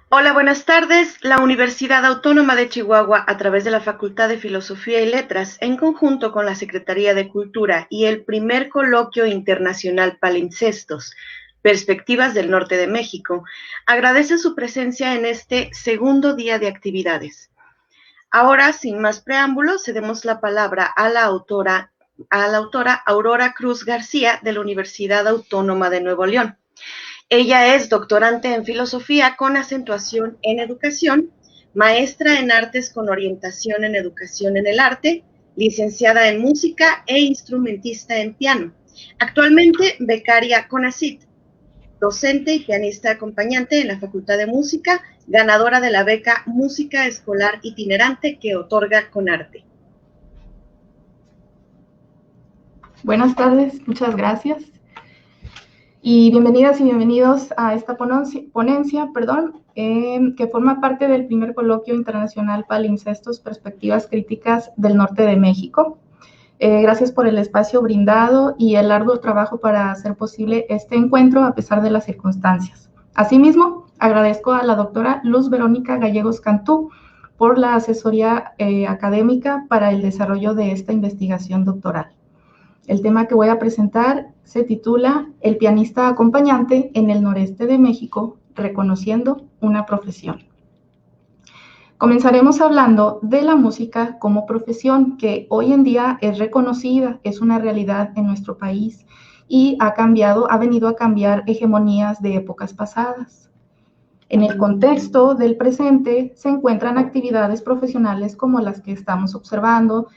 Hola, buenas tardes. La Universidad Autónoma de Chihuahua, a través de la Facultad de Filosofía y Letras, en conjunto con la Secretaría de Cultura y el primer coloquio internacional Palimpsestos, Perspectivas del Norte de México, agradece su presencia en este segundo día de actividades. Ahora, sin más preámbulos, cedemos la palabra a la autora Aurora Cruz García de la Universidad Autónoma de Nuevo León. Ella es doctorante en filosofía con acentuación en educación, maestra en artes con orientación en educación en el arte, licenciada en música e instrumentista en piano. Actualmente becaria CONACYT, docente y pianista acompañante en la Facultad de Música, ganadora de la beca Música Escolar Itinerante que otorga CONARTE. Buenas tardes, muchas gracias. Y bienvenidas y bienvenidos a esta ponencia, que forma parte del primer coloquio internacional Palimpsestos, Perspectivas Críticas del Norte de México. Gracias por el espacio brindado y el arduo trabajo para hacer posible este encuentro a pesar de las circunstancias. Asimismo, agradezco a la doctora Luz Verónica Gallegos Cantú por la asesoría académica para el desarrollo de esta investigación doctoral. El tema que voy a presentar se titula El pianista acompañante en el noreste de México, reconociendo una profesión. Comenzaremos hablando de la música como profesión que hoy en día es reconocida, es una realidad en nuestro país y ha venido a cambiar hegemonías de épocas pasadas. En el contexto del presente se encuentran actividades profesionales como las que estamos observando,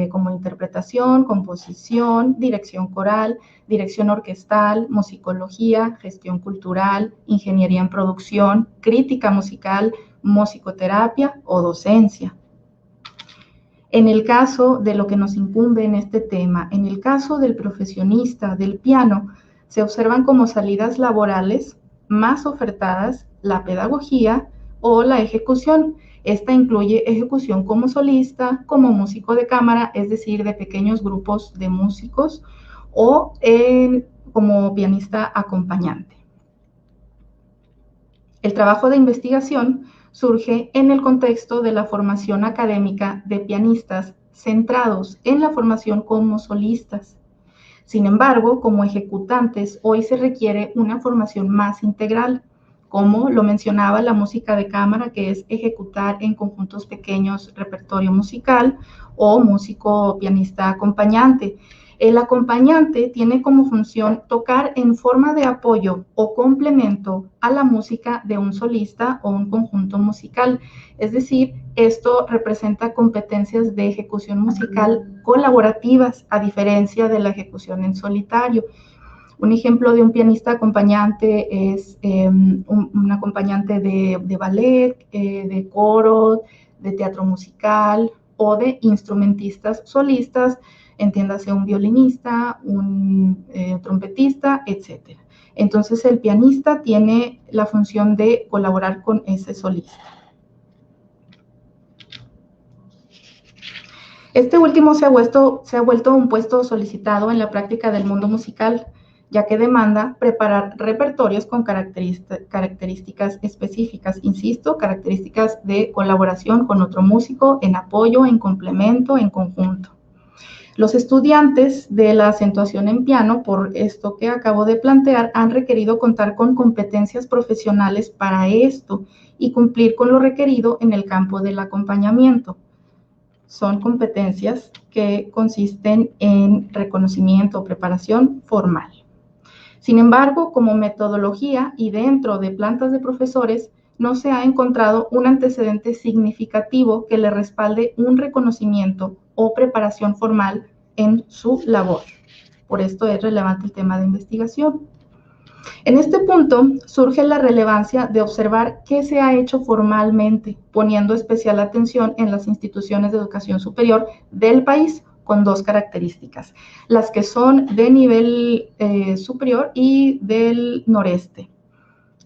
como interpretación, composición, dirección coral, dirección orquestal, musicología, gestión cultural, ingeniería en producción, crítica musical, musicoterapia o docencia. En el caso de lo que nos incumbe en este tema, en el caso del profesionista del piano, se observan como salidas laborales más ofertadas la pedagogía o la ejecución. Esta incluye ejecución como solista, como músico de cámara, es decir, de pequeños grupos de músicos, o como pianista acompañante. El trabajo de investigación surge en el contexto de la formación académica de pianistas centrados en la formación como solistas. Sin embargo, como ejecutantes, hoy se requiere una formación más integral, como lo mencionaba la música de cámara, que es ejecutar en conjuntos pequeños repertorio musical, o músico pianista acompañante. El acompañante tiene como función tocar en forma de apoyo o complemento a la música de un solista o un conjunto musical. Es decir, esto representa competencias de ejecución musical colaborativas, a diferencia de la ejecución en solitario. Un ejemplo de un pianista acompañante es un acompañante de ballet, de coro, de teatro musical o de instrumentistas solistas, entiéndase un violinista, un trompetista, etc. Entonces el pianista tiene la función de colaborar con ese solista. Este último se ha vuelto un puesto solicitado en la práctica del mundo musical, ya que demanda preparar repertorios con características específicas, insisto, características de colaboración con otro músico, en apoyo, en complemento, en conjunto. Los estudiantes de la acentuación en piano, por esto que acabo de plantear, han requerido contar con competencias profesionales para esto y cumplir con lo requerido en el campo del acompañamiento. Son competencias que consisten en reconocimiento o preparación formal. Sin embargo, como metodología y dentro de plantas de profesores, no se ha encontrado un antecedente significativo que le respalde un reconocimiento o preparación formal en su labor. Por esto es relevante el tema de investigación. En este punto surge la relevancia de observar qué se ha hecho formalmente, poniendo especial atención en las instituciones de educación superior del país, con dos características, las que son de nivel superior y del noreste.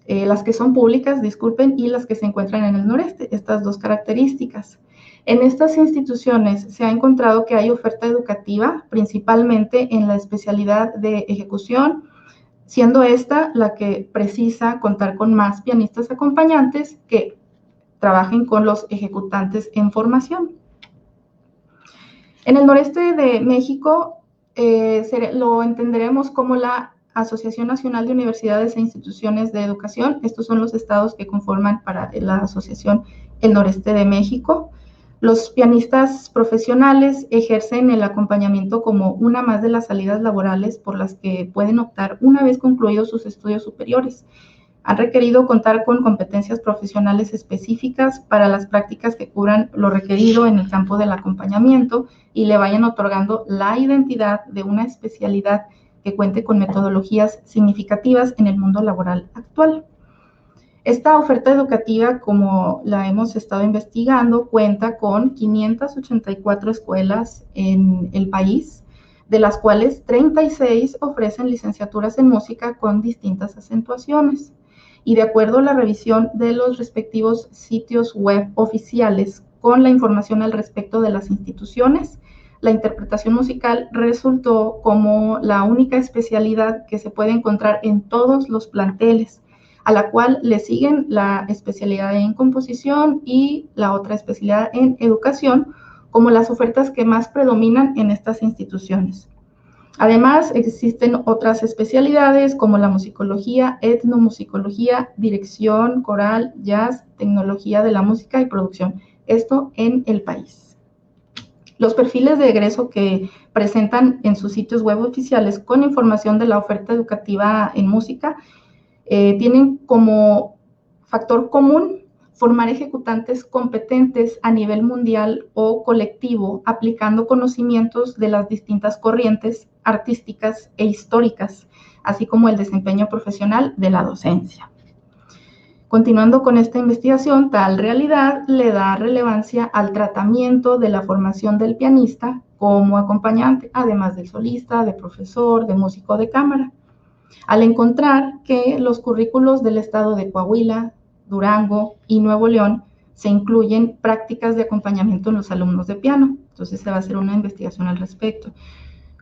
Las que son públicas, disculpen, y las que se encuentran en el noreste, estas dos características. En estas instituciones se ha encontrado que hay oferta educativa, principalmente en la especialidad de ejecución, siendo esta la que precisa contar con más pianistas acompañantes que trabajen con los ejecutantes en formación. En el noreste de México lo entenderemos como la Asociación Nacional de Universidades e Instituciones de Educación. Estos son los estados que conforman para la asociación el noreste de México. Los pianistas profesionales ejercen el acompañamiento como una más de las salidas laborales por las que pueden optar una vez concluidos sus estudios superiores. Han requerido contar con competencias profesionales específicas para las prácticas que cubran lo requerido en el campo del acompañamiento y le vayan otorgando la identidad de una especialidad que cuente con metodologías significativas en el mundo laboral actual. Esta oferta educativa, como la hemos estado investigando, cuenta con 584 escuelas en el país, de las cuales 36 ofrecen licenciaturas en música con distintas acentuaciones. Y de acuerdo a la revisión de los respectivos sitios web oficiales con la información al respecto de las instituciones, la interpretación musical resultó como la única especialidad que se puede encontrar en todos los planteles, a la cual le siguen la especialidad en composición y la otra especialidad en educación, como las ofertas que más predominan en estas instituciones. Además, existen otras especialidades como la musicología, etnomusicología, dirección, coral, jazz, tecnología de la música y producción. Esto en el país. Los perfiles de egreso que presentan en sus sitios web oficiales con información de la oferta educativa en música tienen como factor común formar ejecutantes competentes a nivel mundial o colectivo, aplicando conocimientos de las distintas corrientes artísticas e históricas, así como el desempeño profesional de la docencia. Continuando con esta investigación, tal realidad le da relevancia al tratamiento de la formación del pianista como acompañante, además del solista, de profesor, de músico de cámara, al encontrar que los currículos del estado de Coahuila, Durango y Nuevo León se incluyen prácticas de acompañamiento en los alumnos de piano. Entonces se va a hacer una investigación al respecto.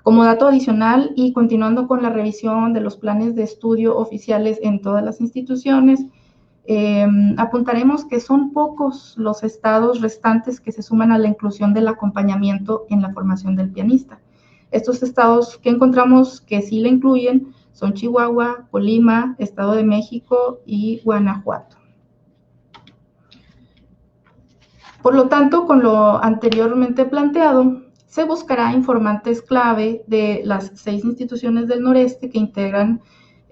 Como dato adicional y continuando con la revisión de los planes de estudio oficiales en todas las instituciones, apuntaremos que son pocos los estados restantes que se suman a la inclusión del acompañamiento en la formación del pianista. Estos estados que encontramos que sí la incluyen son Chihuahua, Colima, Estado de México y Guanajuato. Por lo tanto, con lo anteriormente planteado, se buscará informantes clave de las 6 instituciones del noreste que integran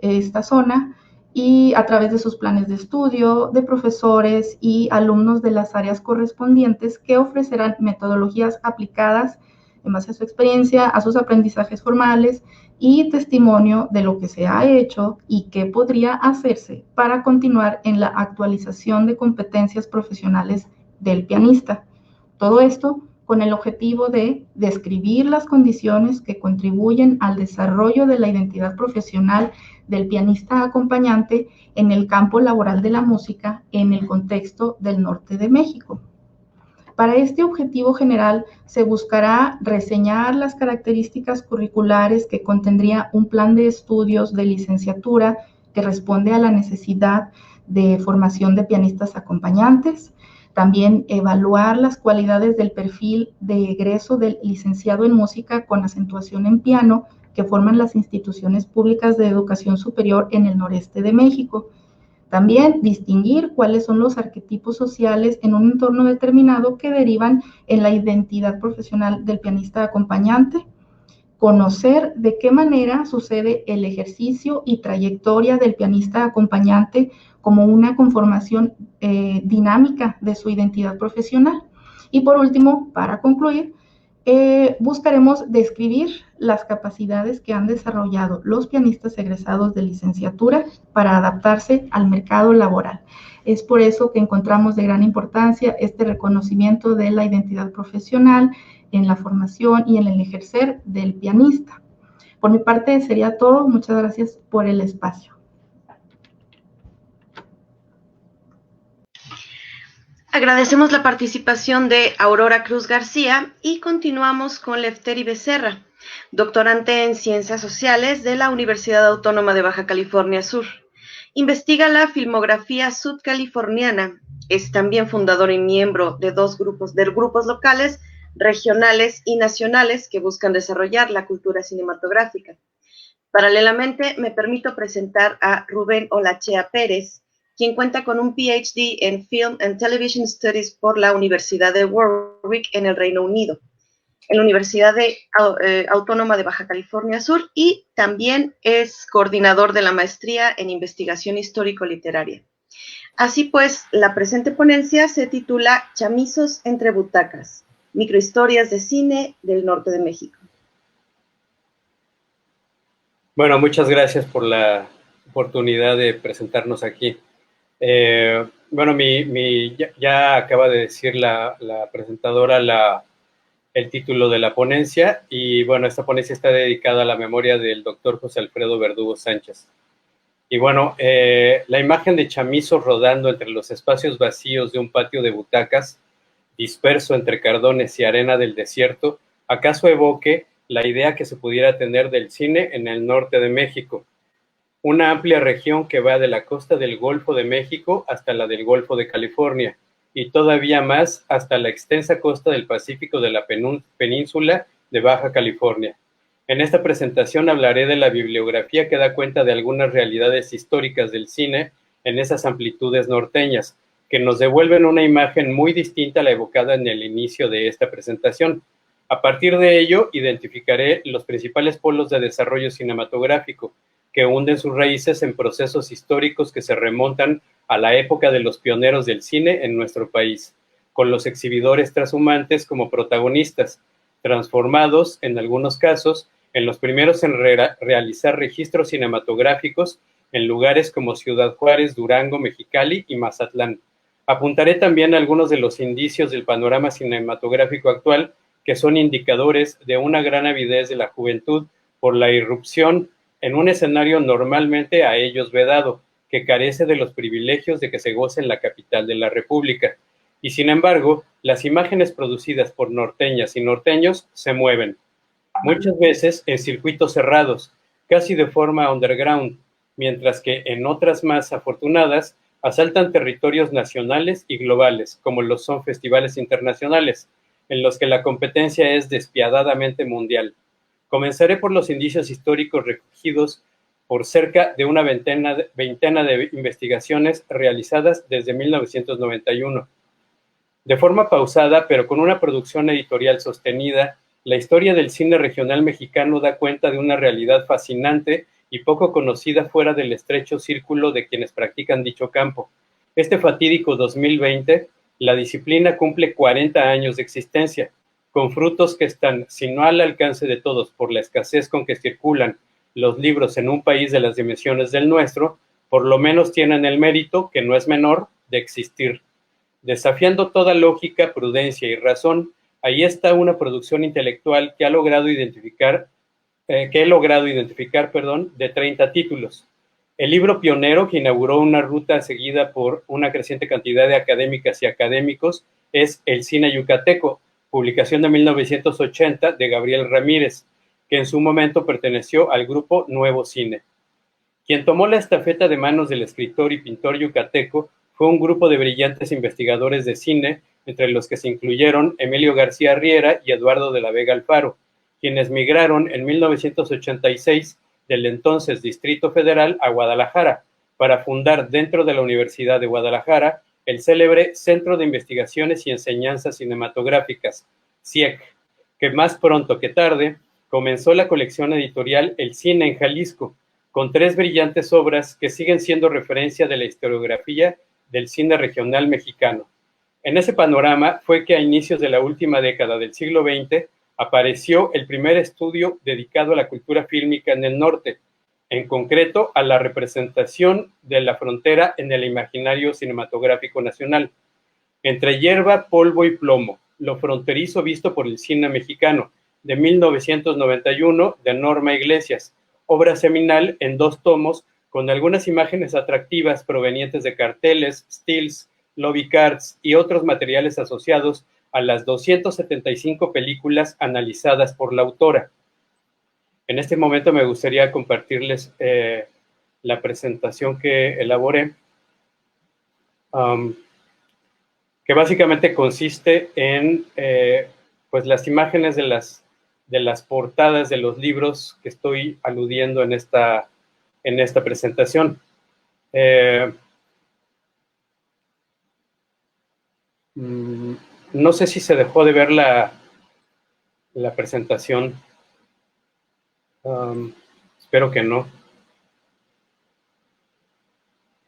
esta zona y a través de sus planes de estudio, de profesores y alumnos de las áreas correspondientes que ofrecerán metodologías aplicadas en base a su experiencia, a sus aprendizajes formales y testimonio de lo que se ha hecho y qué podría hacerse para continuar en la actualización de competencias profesionales del pianista. Todo esto con el objetivo de describir las condiciones que contribuyen al desarrollo de la identidad profesional del pianista acompañante en el campo laboral de la música en el contexto del norte de México. Para este objetivo general se buscará reseñar las características curriculares que contendría un plan de estudios de licenciatura que responde a la necesidad de formación de pianistas acompañantes, también evaluar las cualidades del perfil de egreso del licenciado en música con acentuación en piano que forman las instituciones públicas de educación superior en el noreste de México. También distinguir cuáles son los arquetipos sociales en un entorno determinado que derivan en la identidad profesional del pianista acompañante, conocer de qué manera sucede el ejercicio y trayectoria del pianista acompañante como una conformación dinámica de su identidad profesional. Y por último, para concluir, buscaremos describir las capacidades que han desarrollado los pianistas egresados de licenciatura para adaptarse al mercado laboral. Es por eso que encontramos de gran importancia este reconocimiento de la identidad profesional en la formación y en el ejercer del pianista. Por mi parte sería todo. Muchas gracias por el espacio. Agradecemos la participación de Aurora Cruz García y continuamos con Lefteri Becerra, doctorante en Ciencias Sociales de la Universidad Autónoma de Baja California Sur. Investiga la filmografía sudcaliforniana. Es también fundador y miembro de grupos locales, regionales y nacionales que buscan desarrollar la cultura cinematográfica. Paralelamente, me permito presentar a Rubén Olachea Pérez, quien cuenta con un PhD en Film and Television Studies por la Universidad de Warwick en el Reino Unido, en la Universidad Autónoma de Baja California Sur, y también es coordinador de la maestría en investigación histórico-literaria. Así pues, la presente ponencia se titula Chamizos entre butacas, microhistorias de cine del norte de México. Bueno, muchas gracias por la oportunidad de presentarnos aquí. Bueno, ya acaba de decir la presentadora el título de la ponencia, y bueno, esta ponencia está dedicada a la memoria del doctor José Alfredo Verdugo Sánchez. Y bueno, la imagen de chamizos rodando entre los espacios vacíos de un patio de butacas, disperso entre cardones y arena del desierto, acaso evoque la idea que se pudiera tener del cine en el norte de México, una amplia región que va de la costa del Golfo de México hasta la del Golfo de California, y todavía más hasta la extensa costa del Pacífico de la península de Baja California. En esta presentación hablaré de la bibliografía que da cuenta de algunas realidades históricas del cine en esas amplitudes norteñas, que nos devuelven una imagen muy distinta a la evocada en el inicio de esta presentación. A partir de ello, identificaré los principales polos de desarrollo cinematográfico, que hunden sus raíces en procesos históricos que se remontan a la época de los pioneros del cine en nuestro país, con los exhibidores trashumantes como protagonistas, transformados, en algunos casos, en los primeros en realizar registros cinematográficos en lugares como Ciudad Juárez, Durango, Mexicali y Mazatlán. Apuntaré también algunos de los indicios del panorama cinematográfico actual que son indicadores de una gran avidez de la juventud por la irrupción en un escenario normalmente a ellos vedado, que carece de los privilegios de que se goce en la capital de la República. Y sin embargo, las imágenes producidas por norteñas y norteños se mueven, muchas veces en circuitos cerrados, casi de forma underground, mientras que en otras más afortunadas asaltan territorios nacionales y globales, como lo son festivales internacionales, en los que la competencia es despiadadamente mundial. Comenzaré por los indicios históricos recogidos por cerca de una veintena de investigaciones realizadas desde 1991. De forma pausada, pero con una producción editorial sostenida, la historia del cine regional mexicano da cuenta de una realidad fascinante y poco conocida fuera del estrecho círculo de quienes practican dicho campo. Este fatídico 2020, la disciplina cumple 40 años de existencia, con frutos que están, si no al alcance de todos por la escasez con que circulan los libros en un país de las dimensiones del nuestro, por lo menos tienen el mérito, que no es menor, de existir. Desafiando toda lógica, prudencia y razón, ahí está una producción intelectual que he logrado identificar, de 30 títulos. El libro pionero, que inauguró una ruta seguida por una creciente cantidad de académicas y académicos, es El cine yucateco, publicación de 1980 de Gabriel Ramírez, que en su momento perteneció al grupo Nuevo Cine. Quien tomó la estafeta de manos del escritor y pintor yucateco fue un grupo de brillantes investigadores de cine, entre los que se incluyeron Emilio García Riera y Eduardo de la Vega Alfaro, quienes migraron en 1986 del entonces Distrito Federal a Guadalajara, para fundar dentro de la Universidad de Guadalajara el célebre Centro de Investigaciones y Enseñanzas Cinematográficas, CIEC, que más pronto que tarde comenzó la colección editorial El Cine en Jalisco, con 3 brillantes obras que siguen siendo referencia de la historiografía del cine regional mexicano. En ese panorama fue que a inicios de la última década del siglo XX apareció el primer estudio dedicado a la cultura fílmica en el norte, en concreto a la representación de la frontera en el imaginario cinematográfico nacional. Entre hierba, polvo y plomo, lo fronterizo visto por el cine mexicano, de 1991, de Norma Iglesias, obra seminal en 2 tomos, con algunas imágenes atractivas provenientes de carteles, stills, lobby cards y otros materiales asociados a las 275 películas analizadas por la autora. En este momento me gustaría compartirles la presentación que elaboré, que básicamente consiste en pues las imágenes de las portadas de los libros que estoy aludiendo en esta presentación. No sé si se dejó de ver la presentación. Espero que no.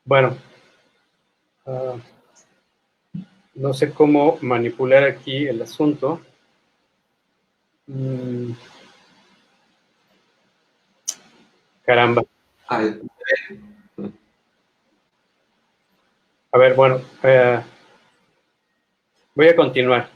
Bueno, no sé cómo manipular aquí el asunto. Caramba. A ver, bueno, voy a continuar.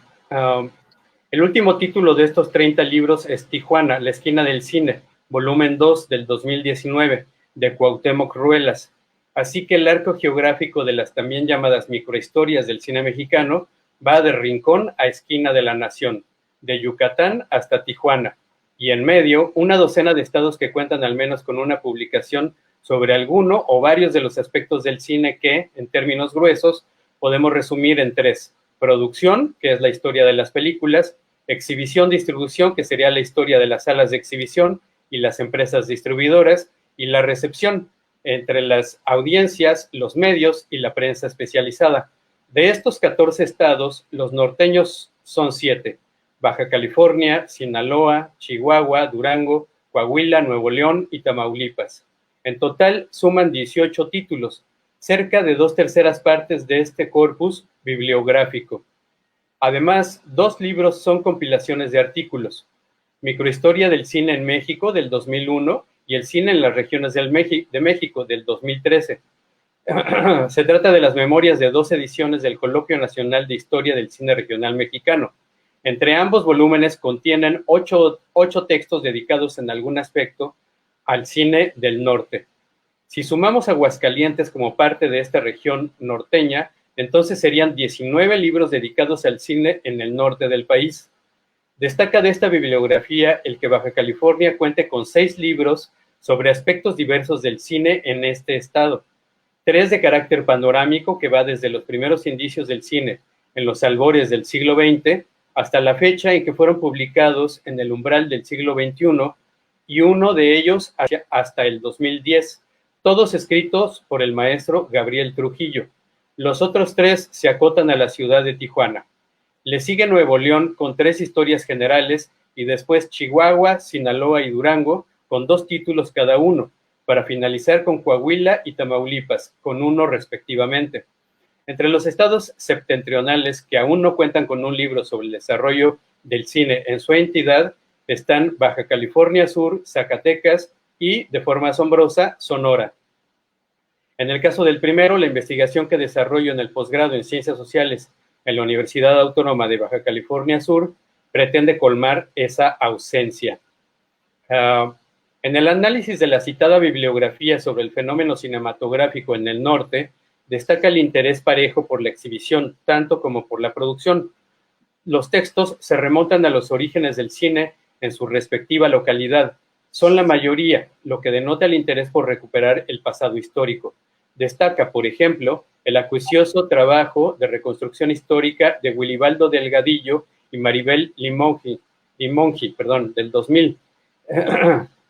El último título de estos 30 libros es Tijuana, la esquina del cine, volumen 2 del 2019, de Cuauhtémoc Ruelas. Así que el arco geográfico de las también llamadas microhistorias del cine mexicano va de rincón a esquina de la nación, de Yucatán hasta Tijuana, y en medio una docena de estados que cuentan al menos con una publicación sobre alguno o varios de los aspectos del cine que, en términos gruesos, podemos resumir en 3. Producción, que es la historia de las películas; exhibición, distribución, que sería la historia de las salas de exhibición y las empresas distribuidoras; y la recepción, entre las audiencias, los medios y la prensa especializada. De estos 14 estados, los norteños son 7: Baja California, Sinaloa, Chihuahua, Durango, Coahuila, Nuevo León y Tamaulipas. En total suman 18 títulos, cerca de 2/3 partes de este corpus bibliográfico. Además, 2 libros son compilaciones de artículos: Microhistoria del cine en México, del 2001, y El cine en las regiones de México, del 2013. Se trata de las memorias de 2 ediciones del Coloquio Nacional de Historia del Cine Regional Mexicano. Entre ambos volúmenes contienen 8 textos dedicados en algún aspecto al cine del norte. Si sumamos Aguascalientes como parte de esta región norteña, entonces serían 19 libros dedicados al cine en el norte del país. Destaca de esta bibliografía el que Baja California cuente con 6 libros sobre aspectos diversos del cine en este estado. 3 de carácter panorámico, que va desde los primeros indicios del cine en los albores del siglo XX hasta la fecha en que fueron publicados en el umbral del siglo XXI, y uno de ellos hasta el 2010, todos escritos por el maestro Gabriel Trujillo. Los otros 3 se acotan a la ciudad de Tijuana. Le sigue Nuevo León con 3 historias generales, y después Chihuahua, Sinaloa y Durango con 2 títulos cada uno, para finalizar con Coahuila y Tamaulipas con 1 respectivamente. Entre los estados septentrionales que aún no cuentan con un libro sobre el desarrollo del cine en su entidad están Baja California Sur, Zacatecas y, de forma asombrosa, Sonora. En el caso del primero, la investigación que desarrollo en el posgrado en Ciencias Sociales en la Universidad Autónoma de Baja California Sur pretende colmar esa ausencia. En el análisis de la citada bibliografía sobre el fenómeno cinematográfico en el norte, destaca el interés parejo por la exhibición, tanto como por la producción. Los textos se remontan a los orígenes del cine en su respectiva localidad. Son la mayoría, lo que denota el interés por recuperar el pasado histórico. Destaca, por ejemplo, el acucioso trabajo de reconstrucción histórica de Wilibaldo Delgadillo y Maribel Limongi, del 2000,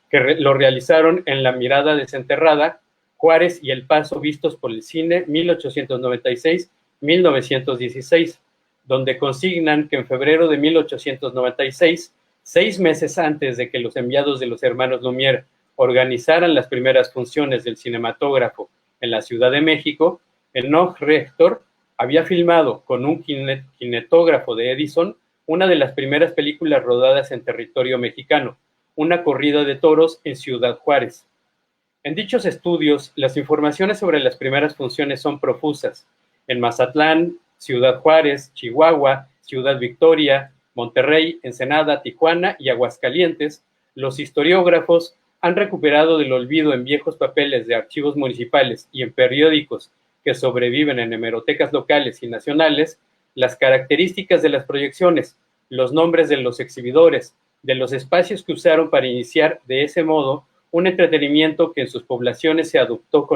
que lo realizaron en La Mirada Desenterrada, Juárez y El Paso vistos por el cine 1896-1916, donde consignan que en febrero de 1896, 6 meses antes de que los enviados de los hermanos Lumière organizaran las primeras funciones del cinematógrafo en la Ciudad de México, Enoch Rector había filmado con un kinetógrafo de Edison una de las primeras películas rodadas en territorio mexicano, Una corrida de toros en Ciudad Juárez. En dichos estudios, las informaciones sobre las primeras funciones son profusas. En Mazatlán, Ciudad Juárez, Chihuahua, Ciudad Victoria, Monterrey, Ensenada, Tijuana y Aguascalientes, los historiógrafos han recuperado del olvido en viejos papeles de archivos municipales y en periódicos que sobreviven en hemerotecas locales y nacionales las características de las proyecciones, los nombres de los exhibidores, de los espacios que usaron para iniciar de ese modo un entretenimiento que en sus poblaciones se adoptó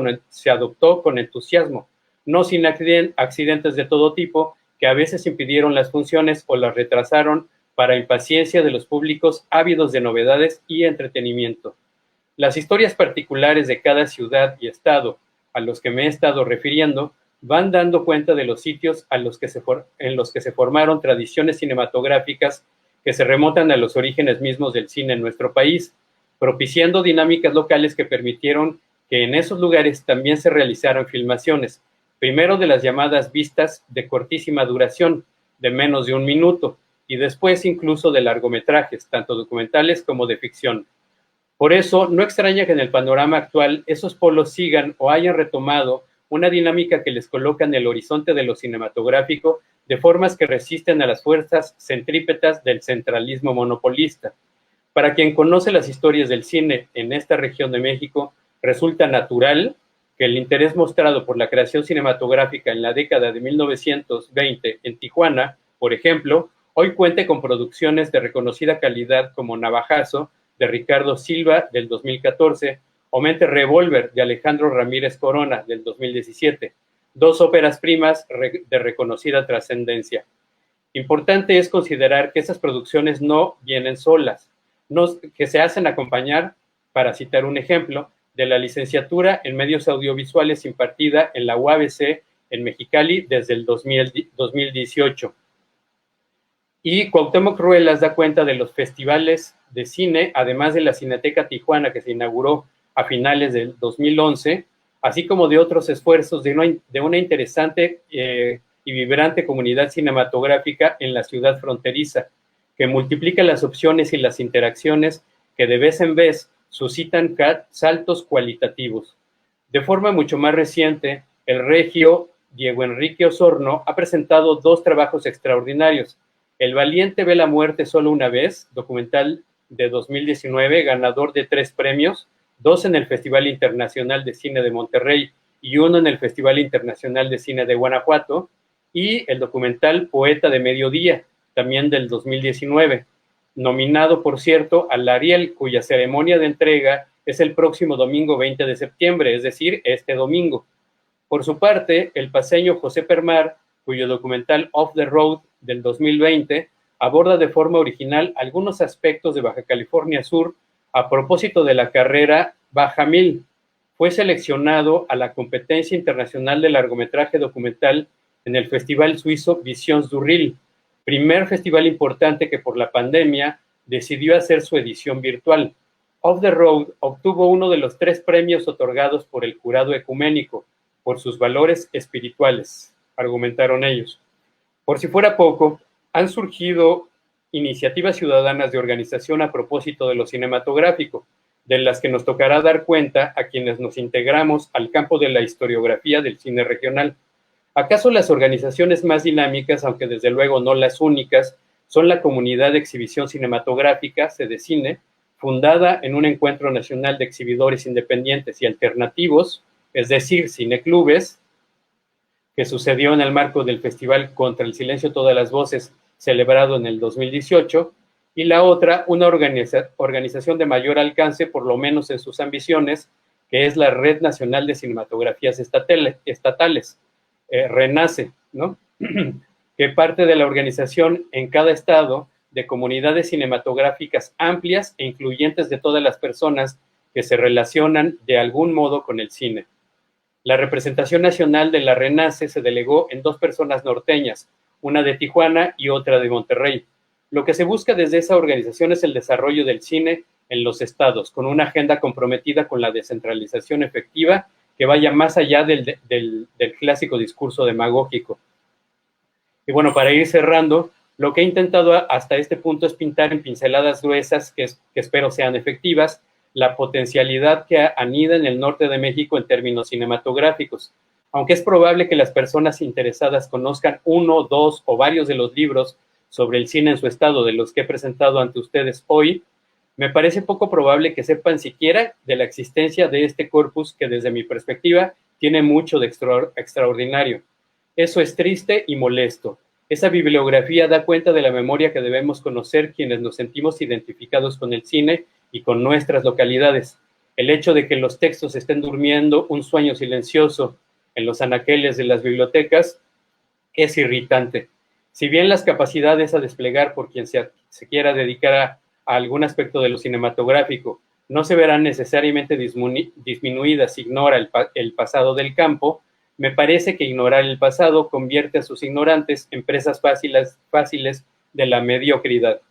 con entusiasmo, no sin accidentes de todo tipo que a veces impidieron las funciones o las retrasaron para impaciencia de los públicos ávidos de novedades y entretenimiento. Las historias particulares de cada ciudad y estado a los que me he estado refiriendo van dando cuenta de los sitios en los que se formaron tradiciones cinematográficas que se remontan a los orígenes mismos del cine en nuestro país, propiciando dinámicas locales que permitieron que en esos lugares también se realizaran filmaciones, primero de las llamadas vistas de cortísima duración, de menos de un minuto, y después incluso de largometrajes, tanto documentales como de ficción. Por eso, no extraña que en el panorama actual esos polos sigan o hayan retomado una dinámica que les coloca en el horizonte de lo cinematográfico de formas que resisten a las fuerzas centrípetas del centralismo monopolista. Para quien conoce las historias del cine en esta región de México, resulta natural que el interés mostrado por la creación cinematográfica en la década de 1920 en Tijuana, por ejemplo, hoy cuente con producciones de reconocida calidad como Navajazo, de Ricardo Silva, del 2014, o Mente Revolver, de Alejandro Ramírez Corona, del 2017, dos óperas primas de reconocida trascendencia. Importante es considerar que esas producciones no vienen solas, que se hacen acompañar, para citar un ejemplo, de la licenciatura en medios audiovisuales impartida en la UABC en Mexicali desde el 2018. Y Cuauhtémoc Ruelas da cuenta de los festivales de cine, además de la Cineteca Tijuana, que se inauguró a finales del 2011, así como de otros esfuerzos de una interesante y vibrante comunidad cinematográfica en la ciudad fronteriza, que multiplica las opciones y las interacciones que de vez en vez suscitan saltos cualitativos. De forma mucho más reciente, el regio Diego Enrique Osorno ha presentado dos trabajos extraordinarios: El valiente ve la muerte solo una vez, documental de 2019, ganador de 3 premios, 2 en el Festival Internacional de Cine de Monterrey y 1 en el Festival Internacional de Cine de Guanajuato, y el documental Poeta de Mediodía, también del 2019, nominado, por cierto, al Ariel, cuya ceremonia de entrega es el próximo domingo 20 de septiembre, es decir, este domingo. Por su parte, el paceño José Permar, cuyo documental Off the Road del 2020 aborda de forma original algunos aspectos de Baja California Sur a propósito de la carrera Baja 1000. Fue seleccionado a la competencia internacional de largometraje documental en el festival suizo Visions du Ril, primer festival importante que por la pandemia decidió hacer su edición virtual. Off the Road obtuvo uno de los 3 premios otorgados por el jurado ecuménico por sus valores espirituales, argumentaron ellos. Por si fuera poco, han surgido iniciativas ciudadanas de organización a propósito de lo cinematográfico, de las que nos tocará dar cuenta a quienes nos integramos al campo de la historiografía del cine regional. ¿Acaso las organizaciones más dinámicas, aunque desde luego no las únicas, son la Comunidad de Exhibición Cinematográfica, Cedecine, fundada en un encuentro nacional de exhibidores independientes y alternativos, es decir, cineclubes, que sucedió en el marco del Festival Contra el Silencio Todas las Voces, celebrado en el 2018, y la otra, una organización de mayor alcance, por lo menos en sus ambiciones, que es la Red Nacional de Cinematografías Estatales, RENACE, ¿no? Que parte de la organización en cada estado de comunidades cinematográficas amplias e incluyentes de todas las personas que se relacionan de algún modo con el cine. La representación nacional de la RENACE se delegó en 2 personas norteñas, una de Tijuana y otra de Monterrey. Lo que se busca desde esa organización es el desarrollo del cine en los estados, con una agenda comprometida con la descentralización efectiva que vaya más allá del clásico discurso demagógico. Y bueno, para ir cerrando, lo que he intentado hasta este punto es pintar en pinceladas gruesas que espero sean efectivas la potencialidad que anida en el norte de México en términos cinematográficos. Aunque es probable que las personas interesadas conozcan 1, 2 o varios de los libros sobre el cine en su estado de los que he presentado ante ustedes hoy, me parece poco probable que sepan siquiera de la existencia de este corpus que desde mi perspectiva tiene mucho de extraordinario. Eso es triste y molesto. Esa bibliografía da cuenta de la memoria que debemos conocer quienes nos sentimos identificados con el cine y con nuestras localidades. El hecho de que los textos estén durmiendo un sueño silencioso en los anaqueles de las bibliotecas es irritante. Si bien las capacidades a desplegar por quien se quiera dedicar a algún aspecto de lo cinematográfico no se verán necesariamente disminuidas si ignora el pasado del campo, me parece que ignorar el pasado convierte a sus ignorantes en presas fáciles de la mediocridad.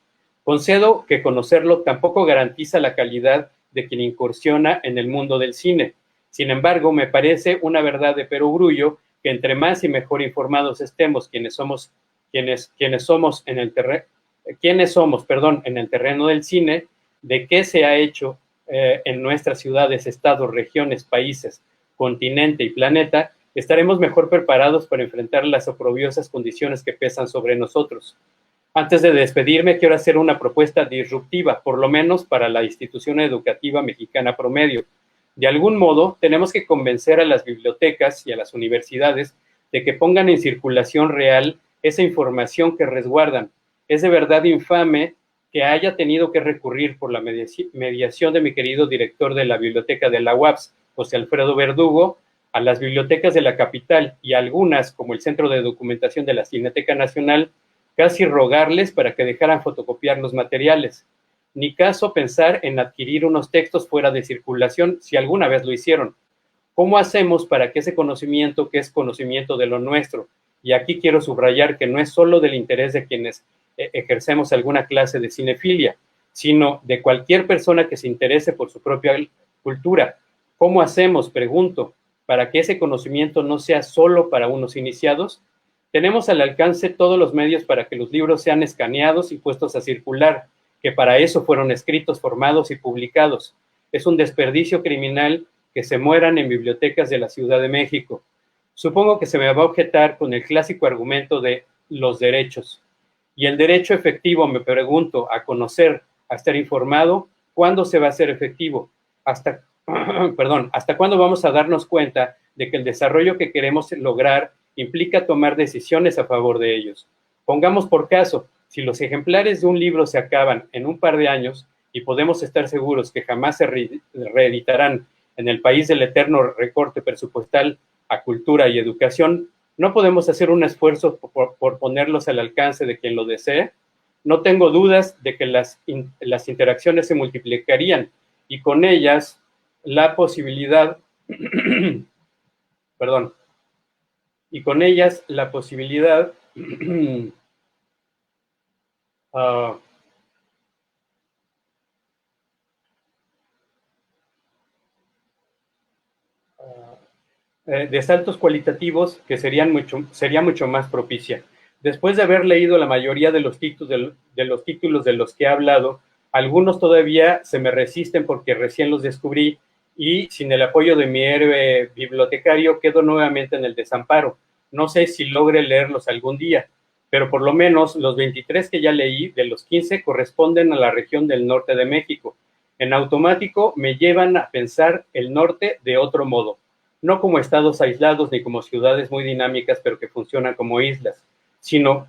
Concedo que conocerlo tampoco garantiza la calidad de quien incursiona en el mundo del cine. Sin embargo, me parece una verdad de perogrullo que entre más y mejor informados estemos quienes somos en el terreno del cine, de qué se ha hecho en nuestras ciudades, estados, regiones, países, continente y planeta, estaremos mejor preparados para enfrentar las oprobiosas condiciones que pesan sobre nosotros. Antes de despedirme, quiero hacer una propuesta disruptiva, por lo menos para la institución educativa mexicana promedio. De algún modo, tenemos que convencer a las bibliotecas y a las universidades de que pongan en circulación real esa información que resguardan. Es de verdad infame que haya tenido que recurrir por la mediación de mi querido director de la biblioteca de la UABS, José Alfredo Verdugo, a las bibliotecas de la capital y a algunas, como el Centro de Documentación de la Cineteca Nacional, casi rogarles para que dejaran fotocopiar los materiales. Ni caso pensar en adquirir unos textos fuera de circulación si alguna vez lo hicieron. ¿Cómo hacemos para que ese conocimiento, que es conocimiento de lo nuestro, y aquí quiero subrayar que no es solo del interés de quienes ejercemos alguna clase de cinefilia, sino de cualquier persona que se interese por su propia cultura? ¿Cómo hacemos, pregunto, para que ese conocimiento no sea solo para unos iniciados? Tenemos al alcance todos los medios para que los libros sean escaneados y puestos a circular, que para eso fueron escritos, formados y publicados. Es un desperdicio criminal que se mueran en bibliotecas de la Ciudad de México. Supongo que se me va a objetar con el clásico argumento de los derechos. Y el derecho efectivo, me pregunto, a conocer, a estar informado, ¿cuándo se va a hacer efectivo? ¿Hasta cuándo vamos a darnos cuenta de que el desarrollo que queremos lograr implica tomar decisiones a favor de ellos? Pongamos por caso, si los ejemplares de un libro se acaban en un par de años y podemos estar seguros que jamás se reeditarán en el país del eterno recorte presupuestal a cultura y educación, ¿no podemos hacer un esfuerzo por ponerlos al alcance de quien lo desee? No tengo dudas de que las interacciones se multiplicarían y con ellas la posibilidad, de saltos cualitativos que sería mucho más propicia. Después de haber leído la mayoría de los títulos de los que he hablado, algunos todavía se me resisten porque recién los descubrí y sin el apoyo de mi héroe bibliotecario quedo nuevamente en el desamparo. No sé si logre leerlos algún día, pero por lo menos los 23 que ya leí, de los 15, corresponden a la región del norte de México. En automático me llevan a pensar el norte de otro modo, no como estados aislados ni como ciudades muy dinámicas pero que funcionan como islas, sino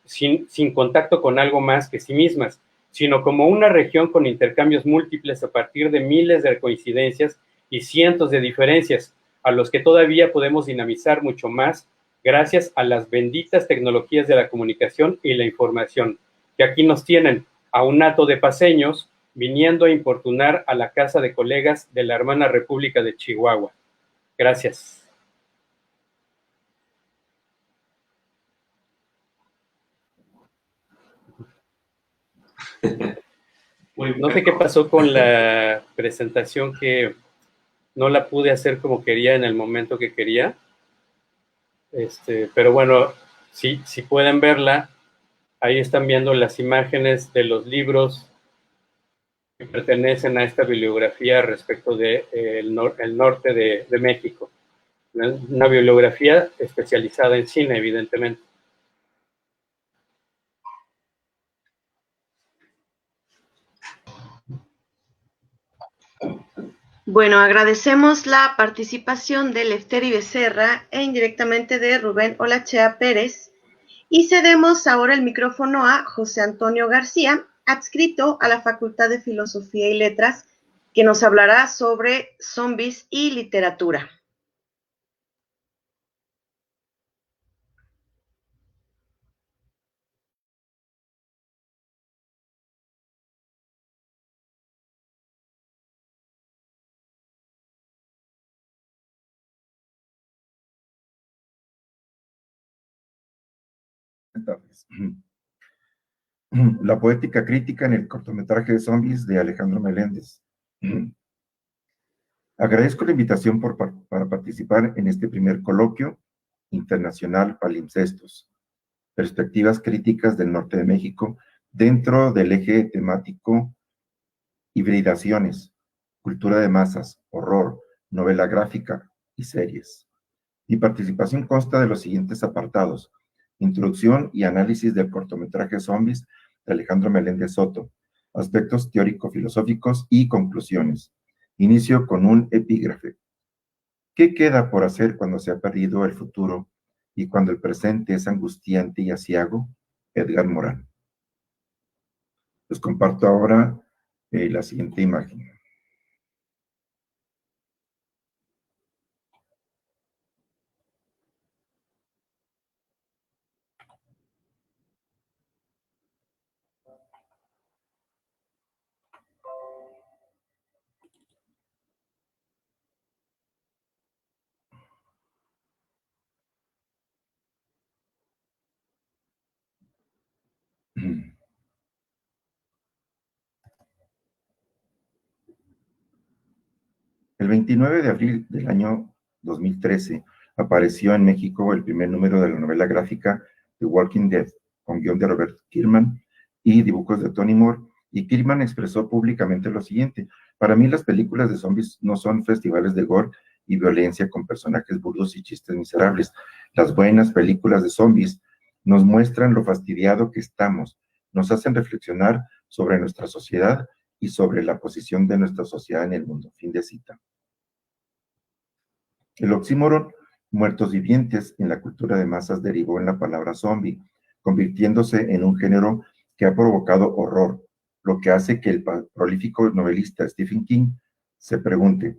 sin contacto con algo más que sí mismas, sino como una región con intercambios múltiples a partir de miles de coincidencias y cientos de diferencias, a los que todavía podemos dinamizar mucho más gracias a las benditas tecnologías de la comunicación y la información, que aquí nos tienen a un hato de paseños viniendo a importunar a la casa de colegas de la hermana República de Chihuahua. Gracias. No sé qué pasó con la presentación, que no la pude hacer como quería en el momento que quería. Pero bueno, si pueden verla, ahí están viendo las imágenes de los libros que pertenecen a esta bibliografía respecto de el norte de México. Una bibliografía especializada en cine, evidentemente. Bueno, agradecemos la participación de Lefteri Becerra e indirectamente de Rubén Olachea Pérez Y cedemos ahora el micrófono a José Antonio García, adscrito a la Facultad de Filosofía y Letras, que nos hablará sobre zombies y literatura. La poética crítica en el cortometraje de zombies de Alejandro Meléndez. Agradezco la invitación para participar en este primer coloquio internacional Palimpsestos, perspectivas críticas del norte de México dentro del eje temático hibridaciones, cultura de masas, horror, novela gráfica y series. Mi participación consta de los siguientes apartados: introducción y análisis del cortometraje Zombies de Alejandro Meléndez Soto, aspectos teórico-filosóficos y conclusiones. Inicio con un epígrafe. ¿Qué queda por hacer cuando se ha perdido el futuro y cuando el presente es angustiante y aciago? Edgar Morán. Les comparto ahora la siguiente imagen. El 29 de abril del año 2013 apareció en México el primer número de la novela gráfica The Walking Dead, con guión de Robert Kirkman y dibujos de Tony Moore, y Kirkman expresó públicamente lo siguiente: para mí las películas de zombies no son festivales de gore y violencia con personajes burdos y chistes miserables. Las buenas películas de zombies nos muestran lo fastidiado que estamos, nos hacen reflexionar sobre nuestra sociedad y sobre la posición de nuestra sociedad en el mundo. Fin de cita. El oxímoron muertos vivientes en la cultura de masas derivó en la palabra zombie, convirtiéndose en un género que ha provocado horror, lo que hace que el prolífico novelista Stephen King se pregunte,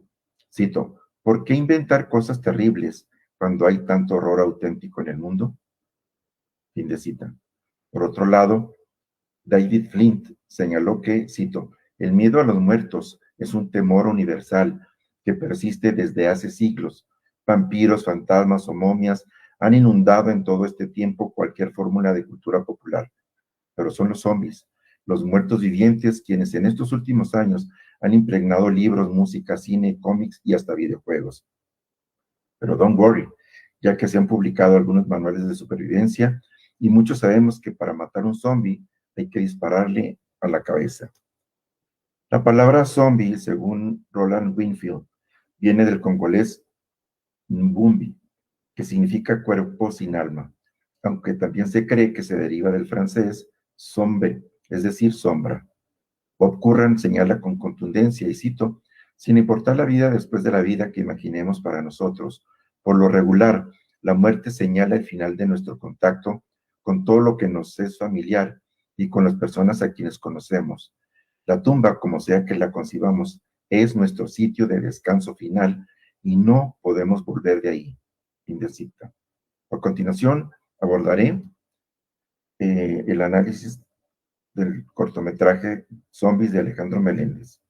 cito, ¿por qué inventar cosas terribles cuando hay tanto horror auténtico en el mundo? Fin de cita. Por otro lado, David Flint señaló que, cito, el miedo a los muertos es un temor universal que persiste desde hace siglos. Vampiros, fantasmas o momias han inundado en todo este tiempo cualquier fórmula de cultura popular. Pero son los zombies, los muertos vivientes, quienes en estos últimos años han impregnado libros, música, cine, cómics y hasta videojuegos. Pero don't worry, ya que se han publicado algunos manuales de supervivencia y muchos sabemos que para matar un zombie hay que dispararle a la cabeza. La palabra zombie, según Roland Winfield, viene del congolés Mbumbi, que significa cuerpo sin alma, aunque también se cree que se deriva del francés sombre, es decir, sombra. Bob Curran señala con contundencia, y cito, sin importar la vida después de la vida que imaginemos para nosotros, por lo regular, la muerte señala el final de nuestro contacto con todo lo que nos es familiar y con las personas a quienes conocemos. La tumba, como sea que la concibamos, es nuestro sitio de descanso final y no podemos volver de ahí. Fin de cita. A continuación, abordaré el análisis del cortometraje Zombies de Alejandro Meléndez,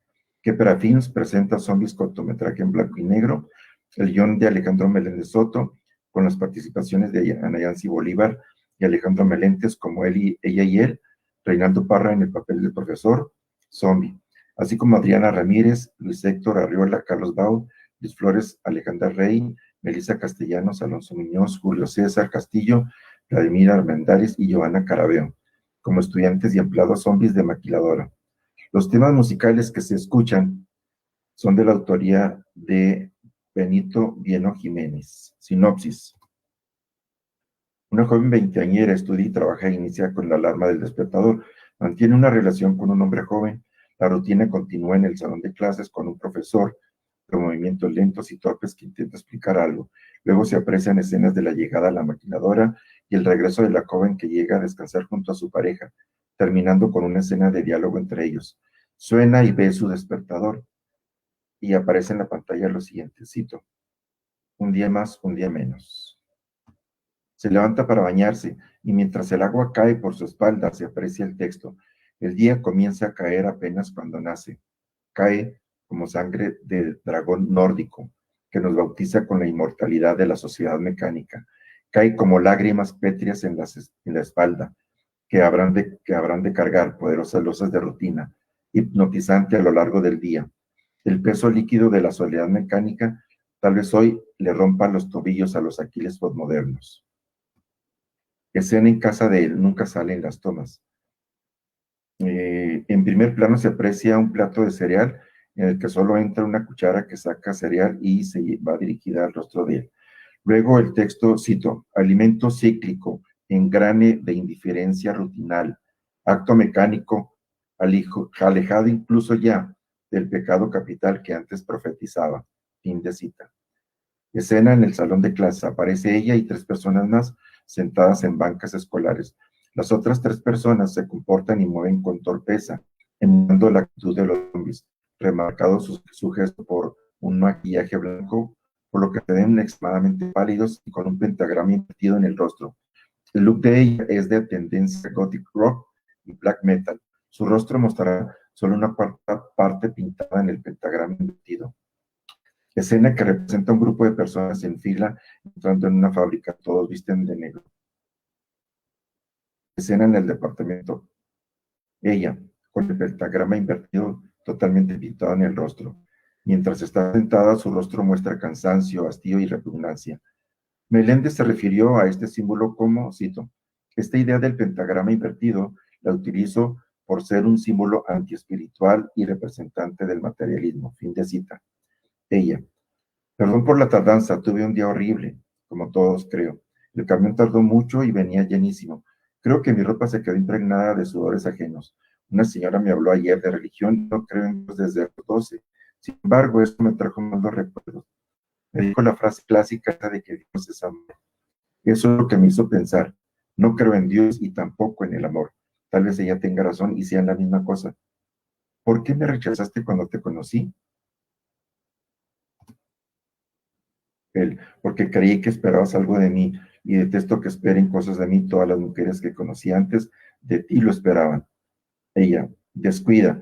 que para Films presenta Zombies cortometraje en blanco y negro, el guión de Alejandro Meléndez Soto, con las participaciones de Ana Yancy Bolívar y Alejandro Meléndez como ella y él, Reinaldo Parra en el papel del profesor Zombie, así como Adriana Ramírez, Luis Héctor Arriola, Carlos Bau, Luis Flores, Alejandra Rey, Melissa Castellanos, Alonso Muñoz, Julio César Castillo, Vladimir Armendáriz y Giovanna Carabeo, como estudiantes y empleados zombies de maquiladora. Los temas musicales que se escuchan son de la autoría de Benito Vieno Jiménez. Sinopsis. Una joven veinteañera estudia y trabaja e inicia con la alarma del despertador. Mantiene una relación con un hombre joven. La rutina continúa en el salón de clases con un profesor de movimientos lentos y torpes que intenta explicar algo. Luego se aprecian escenas de la llegada a la maquinadora y el regreso de la joven que llega a descansar junto a su pareja, terminando con una escena de diálogo entre ellos. Suena y ve su despertador y aparece en la pantalla lo siguiente, cito: un día más, un día menos. Se levanta para bañarse y mientras el agua cae por su espalda se aprecia el texto. El día comienza a caer apenas cuando nace. Cae como sangre de dragón nórdico que nos bautiza con la inmortalidad de la sociedad mecánica. Cae como lágrimas pétreas en la espalda que habrán de cargar, poderosas losas de rutina, hipnotizante a lo largo del día. El peso líquido de la soledad mecánica tal vez hoy le rompa los tobillos a los Aquiles postmodernos. Escena en casa de él, nunca salen las tomas. En primer plano se aprecia un plato de cereal en el que solo entra una cuchara que saca cereal y se va dirigida al rostro de él. Luego el texto, cito: alimento cíclico, engrane de indiferencia rutinal, acto mecánico, alejado incluso ya del pecado capital que antes profetizaba. Fin de cita. Escena en el salón de clase. Aparece ella y 3 personas más sentadas en bancas escolares. Las otras 3 personas se comportan y mueven con torpeza, emulando la actitud de los zombies, remarcado su gesto por un maquillaje blanco, por lo que se ven extremadamente pálidos y con un pentagrama invertido en el rostro. El look de ella es de tendencia gothic rock y black metal. Su rostro mostrará solo una parte pintada en el pentagrama invertido. Escena que representa un grupo de personas en fila entrando en una fábrica, todos visten de negro. Escena en el departamento. Ella, con el pentagrama invertido totalmente pintado en el rostro. Mientras está sentada, su rostro muestra cansancio, hastío y repugnancia. Meléndez se refirió a este símbolo como, cito: esta idea del pentagrama invertido la utilizo por ser un símbolo antiespiritual y representante del materialismo. Fin de cita. Ella: perdón por la tardanza, tuve un día horrible, como todos creo. El camión tardó mucho y venía llenísimo. Creo que mi ropa se quedó impregnada de sudores ajenos. Una señora me habló ayer de religión, no creo en Dios desde los 12. Sin embargo, esto me trajo malos recuerdos. Me dijo la frase clásica de que Dios es amor. Eso es lo que me hizo pensar. No creo en Dios y tampoco en el amor. Tal vez ella tenga razón y sean la misma cosa. ¿Por qué me rechazaste cuando te conocí? Él: porque creí que esperabas algo de mí y detesto que esperen cosas de mí. Todas las mujeres que conocí antes de ti lo esperaban. Ella: descuida,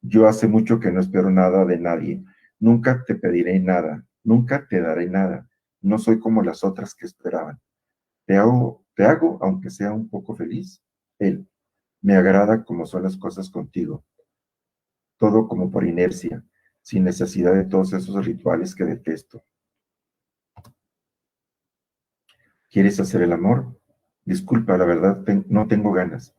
yo hace mucho que no espero nada de nadie. Nunca te pediré nada, nunca te daré nada. No soy como las otras que esperaban. Te hago aunque sea un poco feliz. Él: me agrada como son las cosas contigo. Todo como por inercia, sin necesidad de todos esos rituales que detesto. ¿Quieres hacer el amor? Disculpa, la verdad, no tengo ganas.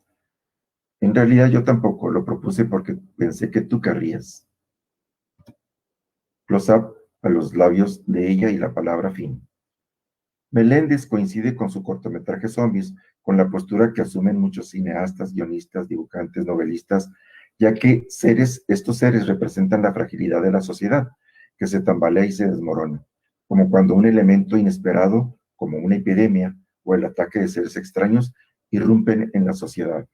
En realidad yo tampoco, lo propuse porque pensé que tú querrías. Close-up a los labios de ella y la palabra fin. Meléndez coincide con su cortometraje Zombies, con la postura que asumen muchos cineastas, guionistas, dibujantes, novelistas, ya que estos seres representan la fragilidad de la sociedad, que se tambalea y se desmorona, como cuando un elemento inesperado, como una epidemia o el ataque de seres extraños, irrumpen en la sociedad.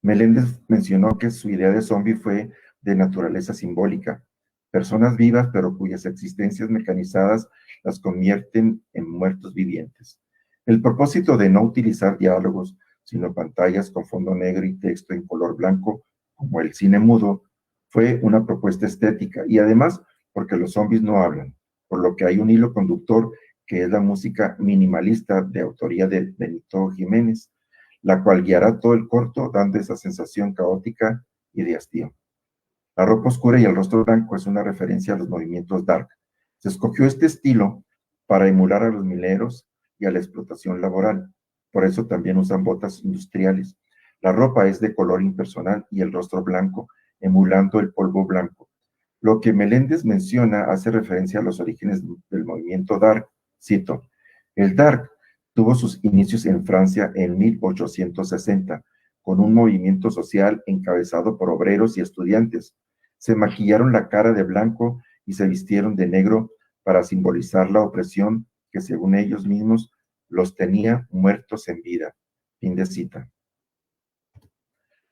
Meléndez mencionó que su idea de zombie fue de naturaleza simbólica, personas vivas pero cuyas existencias mecanizadas las convierten en muertos vivientes. El propósito de no utilizar diálogos, sino pantallas con fondo negro y texto en color blanco, como el cine mudo, fue una propuesta estética y además porque los zombies no hablan, por lo que hay un hilo conductor que es la música minimalista de autoría de Benito Jiménez, la cual guiará todo el corto dando esa sensación caótica y de hastío. La ropa oscura y el rostro blanco es una referencia a los movimientos dark. Se escogió este estilo para emular a los mineros y a la explotación laboral. Por eso también usan botas industriales. La ropa es de color impersonal y el rostro blanco, emulando el polvo blanco. Lo que Meléndez menciona hace referencia a los orígenes del movimiento dark. Cito: el dark tuvo sus inicios en Francia en 1860, con un movimiento social encabezado por obreros y estudiantes. Se maquillaron la cara de blanco y se vistieron de negro para simbolizar la opresión que, según ellos mismos, los tenía muertos en vida. Fin de cita.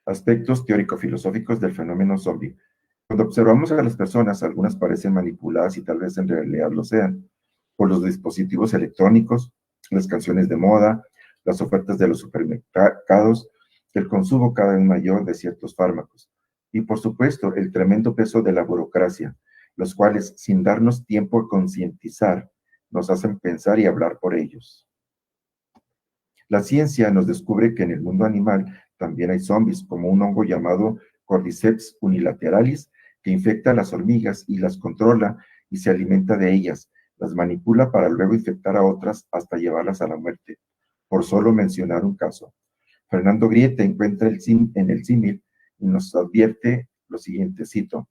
Aspectos teórico-filosóficos del fenómeno zombie. Cuando observamos a las personas, algunas parecen manipuladas y tal vez en realidad lo sean, por los dispositivos electrónicos, las canciones de moda, las ofertas de los supermercados, el consumo cada vez mayor de ciertos fármacos y, por supuesto, el tremendo peso de la burocracia, los cuales, sin darnos tiempo a concientizar, nos hacen pensar y hablar por ellos. La ciencia nos descubre que en el mundo animal también hay zombies, como un hongo llamado Cordyceps unilateralis, que infecta a las hormigas y las controla y se alimenta de ellas, las manipula para luego infectar a otras hasta llevarlas a la muerte, por solo mencionar un caso. Fernando Grieta encuentra en el símil y nos advierte lo siguiente, cito: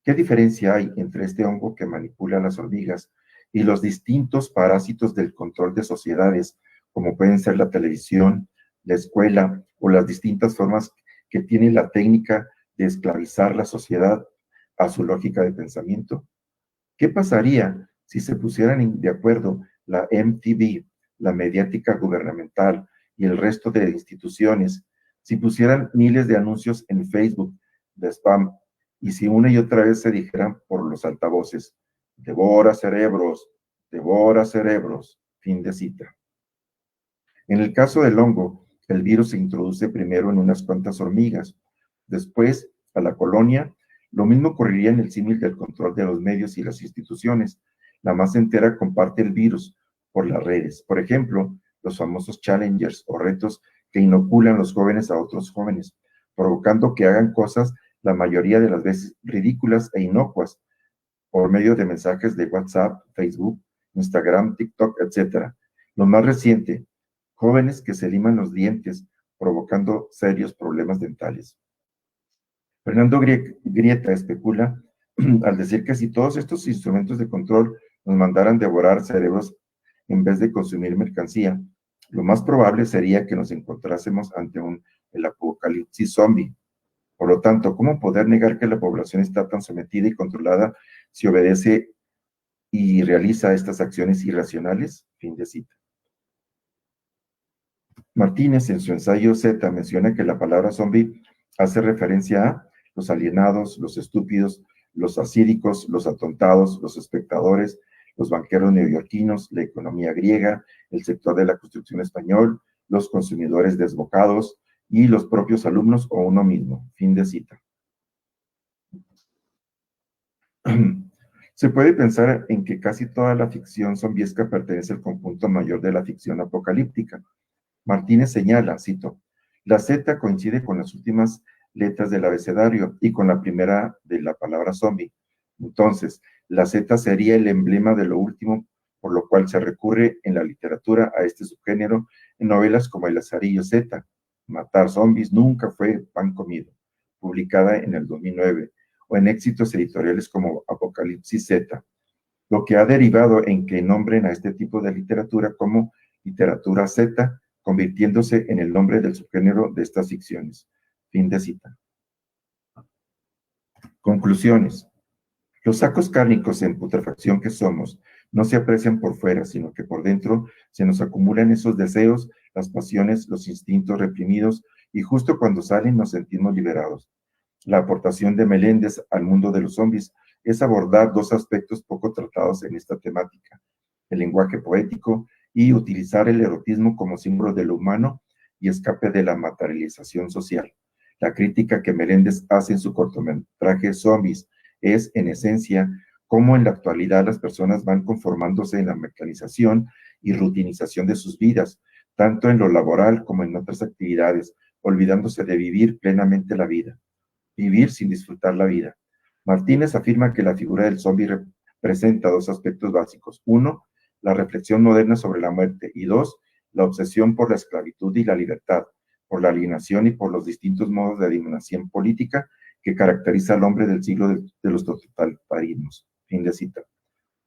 ¿qué diferencia hay entre este hongo que manipula a las hormigas y los distintos parásitos del control de sociedades, como pueden ser la televisión, la escuela o las distintas formas que tiene la técnica de esclavizar la sociedad a su lógica de pensamiento? ¿Qué pasaría si se pusieran de acuerdo la MTV, la mediática gubernamental y el resto de instituciones, si pusieran miles de anuncios en Facebook de spam y si una y otra vez se dijeran por los altavoces: devora cerebros, fin de cita? En el caso del hongo, el virus se introduce primero en unas cuantas hormigas, después a la colonia. Lo mismo ocurriría en el símil del control de los medios y las instituciones. La masa entera comparte el virus por las redes. Por ejemplo, los famosos challengers o retos que inoculan los jóvenes a otros jóvenes, provocando que hagan cosas la mayoría de las veces ridículas e inocuas, por medio de mensajes de WhatsApp, Facebook, Instagram, TikTok, etc. Lo más reciente, jóvenes que se liman los dientes, provocando serios problemas dentales. Fernando Grieta especula al decir que si todos estos instrumentos de control nos mandaran devorar cerebros en vez de consumir mercancía, lo más probable sería que nos encontrásemos ante el apocalipsis zombie. Por lo tanto, ¿cómo poder negar que la población está tan sometida y controlada si obedece y realiza estas acciones irracionales? Fin de cita. Martínez, en su ensayo Z, menciona que la palabra zombie hace referencia a los alienados, los estúpidos, los asídicos, los atontados, los espectadores, los banqueros neoyorquinos, la economía griega, el sector de la construcción español, los consumidores desbocados y los propios alumnos o uno mismo. Fin de cita. Se puede pensar en que casi toda la ficción zombiesca pertenece al conjunto mayor de la ficción apocalíptica. Martínez señala, cito: la Z coincide con las últimas letras del abecedario y con la primera de la palabra zombie. Entonces, la Z sería el emblema de lo último, por lo cual se recurre en la literatura a este subgénero en novelas como El Lazarillo Z, Matar zombies nunca fue pan comido, publicada en el 2009, o en éxitos editoriales como Apocalipsis Z, lo que ha derivado en que nombren a este tipo de literatura como literatura Z, convirtiéndose en el nombre del subgénero de estas ficciones. Fin de cita. Conclusiones. Los sacos cárnicos en putrefacción que somos no se aprecian por fuera, sino que por dentro se nos acumulan esos deseos, las pasiones, los instintos reprimidos, y justo cuando salen nos sentimos liberados. La aportación de Meléndez al mundo de los zombies es abordar dos aspectos poco tratados en esta temática: el lenguaje poético y utilizar el erotismo como símbolo de lo humano y escape de la materialización social. La crítica que Meléndez hace en su cortometraje Zombies es, en esencia, cómo en la actualidad las personas van conformándose en la mecanización y rutinización de sus vidas, tanto en lo laboral como en otras actividades, olvidándose de vivir plenamente la vida. Vivir sin disfrutar la vida. Martínez afirma que la figura del zombie presenta dos aspectos básicos: uno, la reflexión moderna sobre la muerte, y dos, la obsesión por la esclavitud y la libertad, por la alienación y por los distintos modos de dominación política que caracteriza al hombre del siglo de los totalitarismos. Fin de cita.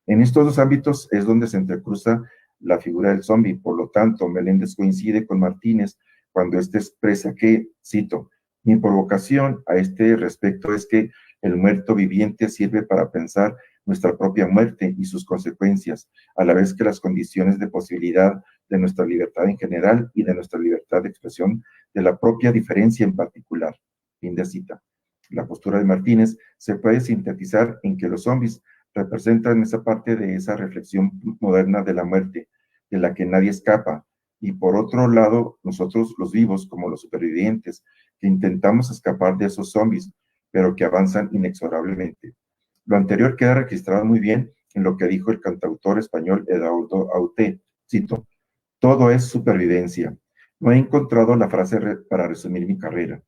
En estos dos ámbitos es donde se entrecruza la figura del zombie. Por lo tanto, Meléndez coincide con Martínez cuando éste expresa que, cito: mi provocación a este respecto es que el muerto viviente sirve para pensar nuestra propia muerte y sus consecuencias, a la vez que las condiciones de posibilidad de nuestra libertad en general y de nuestra libertad de expresión de la propia diferencia en particular. Fin de cita. La postura de Martínez se puede sintetizar en que los zombies representan esa parte de esa reflexión moderna de la muerte, de la que nadie escapa, y por otro lado, nosotros los vivos, como los supervivientes, que intentamos escapar de esos zombies, pero que avanzan inexorablemente. Lo anterior queda registrado muy bien en lo que dijo el cantautor español Eduardo Aute. Cito: todo es supervivencia. No he encontrado la frase para resumir mi carrera.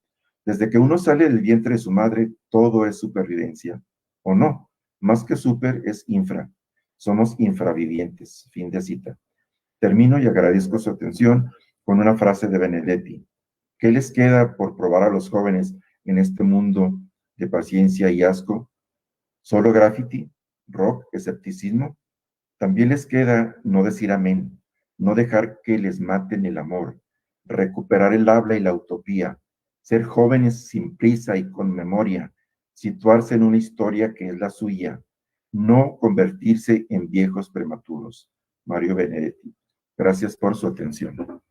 Desde que uno sale del vientre de su madre, todo es supervivencia. ¿O no? Más que super es infra. Somos infravivientes. Fin de cita. Termino y agradezco su atención con una frase de Benedetti. ¿Qué les queda por probar a los jóvenes en este mundo de paciencia y asco? ¿Solo graffiti, rock, escepticismo? También les queda no decir amén, no dejar que les maten el amor, recuperar el habla y la utopía, ser jóvenes sin prisa y con memoria, situarse en una historia que es la suya, no convertirse en viejos prematuros. Mario Benedetti. Gracias por su atención.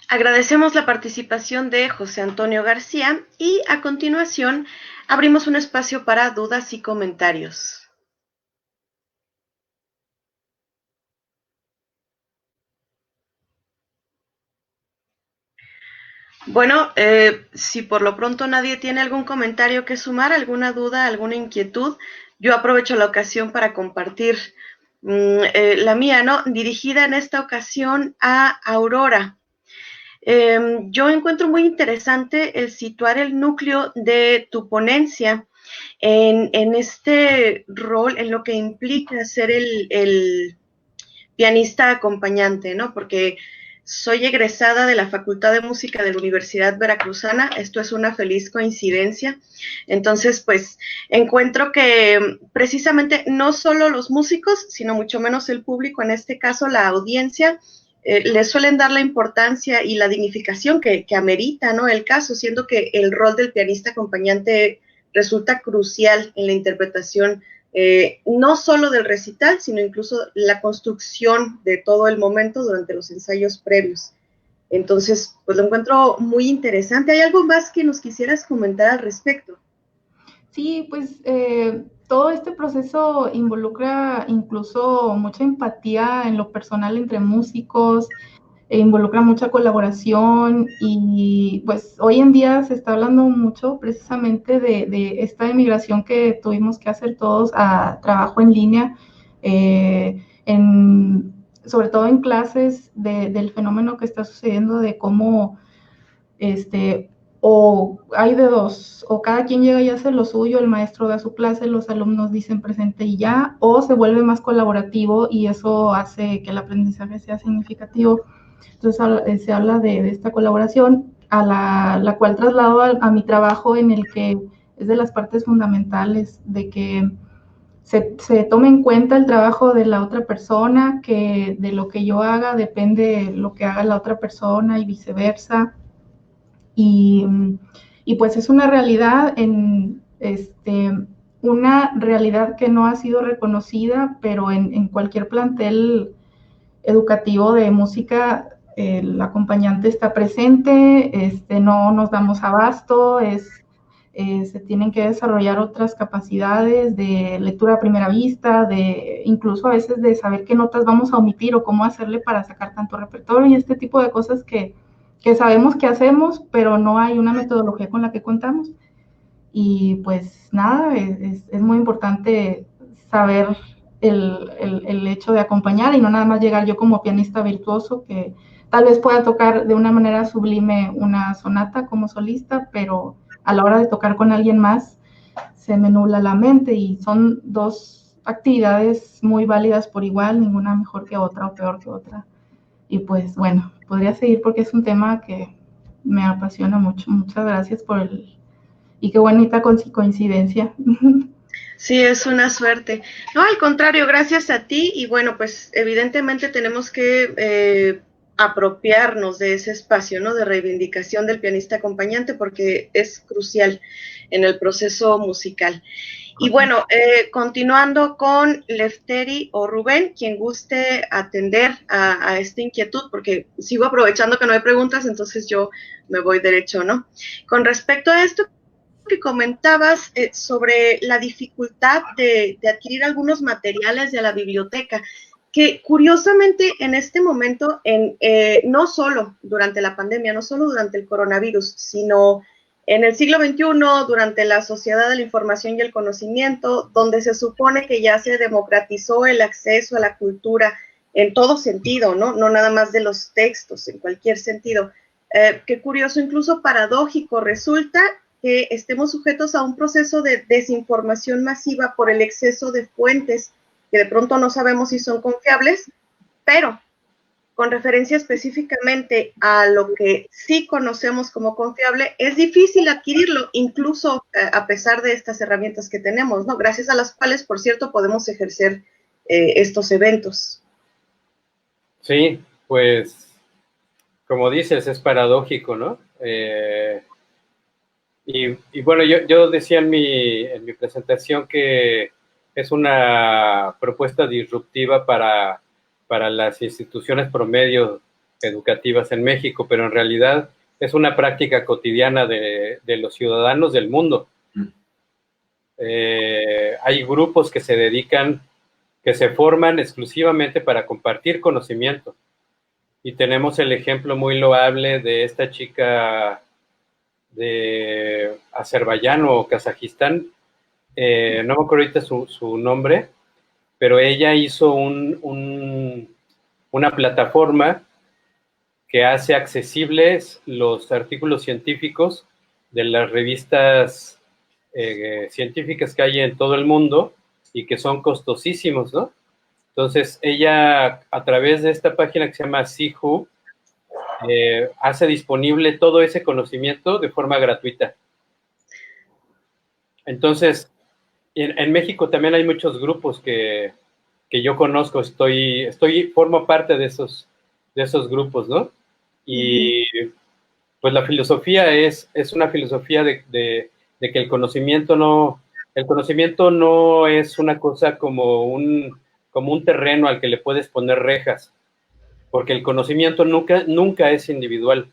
Agradecemos la participación de José Antonio García y a continuación abrimos un espacio para dudas y comentarios. Bueno, si por lo pronto nadie tiene algún comentario que sumar, alguna duda, alguna inquietud, yo aprovecho la ocasión para compartir la mía, ¿no? Dirigida en esta ocasión a Aurora. Yo encuentro muy interesante el situar el núcleo de tu ponencia en este rol, en lo que implica ser el pianista acompañante, ¿no? Porque soy egresada de la Facultad de Música de la Universidad Veracruzana, esto es una feliz coincidencia, entonces pues encuentro que precisamente no solo los músicos, sino mucho menos el público, en este caso la audiencia, le suelen dar la importancia y la dignificación que amerita, ¿no? El caso, siendo que el rol del pianista acompañante resulta crucial en la interpretación no solo del recital, sino incluso la construcción de todo el momento durante los ensayos previos. Entonces, pues lo encuentro muy interesante. ¿Hay algo más que nos quisieras comentar al respecto? Sí, pues todo este proceso involucra incluso mucha empatía en lo personal entre músicos, involucra mucha colaboración y pues hoy en día se está hablando mucho precisamente de esta emigración que tuvimos que hacer todos a trabajo en línea, sobre todo en clases del fenómeno que está sucediendo de cómo o hay de dos, o cada quien llega y hace lo suyo, el maestro da su clase, los alumnos dicen presente y ya, o se vuelve más colaborativo y eso hace que el aprendizaje sea significativo. Entonces se habla de esta colaboración, a la cual traslado a mi trabajo, en el que es de las partes fundamentales de que se tome en cuenta el trabajo de la otra persona, que de lo que yo haga depende lo que haga la otra persona y viceversa. Y pues es una realidad una realidad que no ha sido reconocida, pero en cualquier plantel educativo de música el acompañante está presente, no nos damos abasto, se tienen que desarrollar otras capacidades de lectura a primera vista, incluso a veces de saber qué notas vamos a omitir o cómo hacerle para sacar tanto repertorio y este tipo de cosas que sabemos que hacemos, pero no hay una metodología con la que contamos. Y pues nada, es muy importante saber el hecho de acompañar y no nada más llegar yo como pianista virtuoso que tal vez pueda tocar de una manera sublime una sonata como solista, pero a la hora de tocar con alguien más se me nubla la mente y son dos actividades muy válidas por igual, ninguna mejor que otra o peor que otra. Y pues bueno, podría seguir porque es un tema que me apasiona mucho. Muchas gracias y qué bonita coincidencia. Sí, es una suerte. No, al contrario, gracias a ti y bueno, pues evidentemente tenemos que apropiarnos de ese espacio, ¿no? De reivindicación del pianista acompañante, porque es crucial en el proceso musical. Y bueno, continuando con Lefteri o Rubén, quien guste atender a esta inquietud, porque sigo aprovechando que no hay preguntas, entonces yo me voy derecho, ¿no? Con respecto a esto que comentabas sobre la dificultad de adquirir algunos materiales de la biblioteca, que curiosamente en este momento, no solo durante la pandemia, no solo durante el coronavirus, sino en el siglo XXI, durante la sociedad de la información y el conocimiento, donde se supone que ya se democratizó el acceso a la cultura en todo sentido, ¿no? No nada más de los textos, en cualquier sentido. Qué curioso, incluso paradójico, resulta que estemos sujetos a un proceso de desinformación masiva por el exceso de fuentes que de pronto no sabemos si son confiables, pero con referencia específicamente a lo que sí conocemos como confiable, es difícil adquirirlo, incluso a pesar de estas herramientas que tenemos, ¿no? Gracias a las cuales, por cierto, podemos ejercer estos eventos. Sí, pues, como dices, es paradójico, ¿no? Y bueno, yo decía en mi presentación que es una propuesta disruptiva para las instituciones promedio educativas en México, pero en realidad es una práctica cotidiana de los ciudadanos del mundo. Hay grupos que se dedican, que se forman exclusivamente para compartir conocimiento. Y tenemos el ejemplo muy loable de esta chica de Azerbaiyán o Kazajistán, no me acuerdo ahorita su nombre, pero ella hizo una plataforma que hace accesibles los artículos científicos de las revistas científicas que hay en todo el mundo y que son costosísimos, ¿no? Entonces, ella, a través de esta página que se llama SeaWho, hace disponible todo ese conocimiento de forma gratuita. Entonces, en México también hay muchos grupos que yo conozco, formo parte de esos grupos, ¿no? Y pues la filosofía es una filosofía de que el conocimiento no es una cosa como un terreno al que le puedes poner rejas, porque el conocimiento nunca es individual.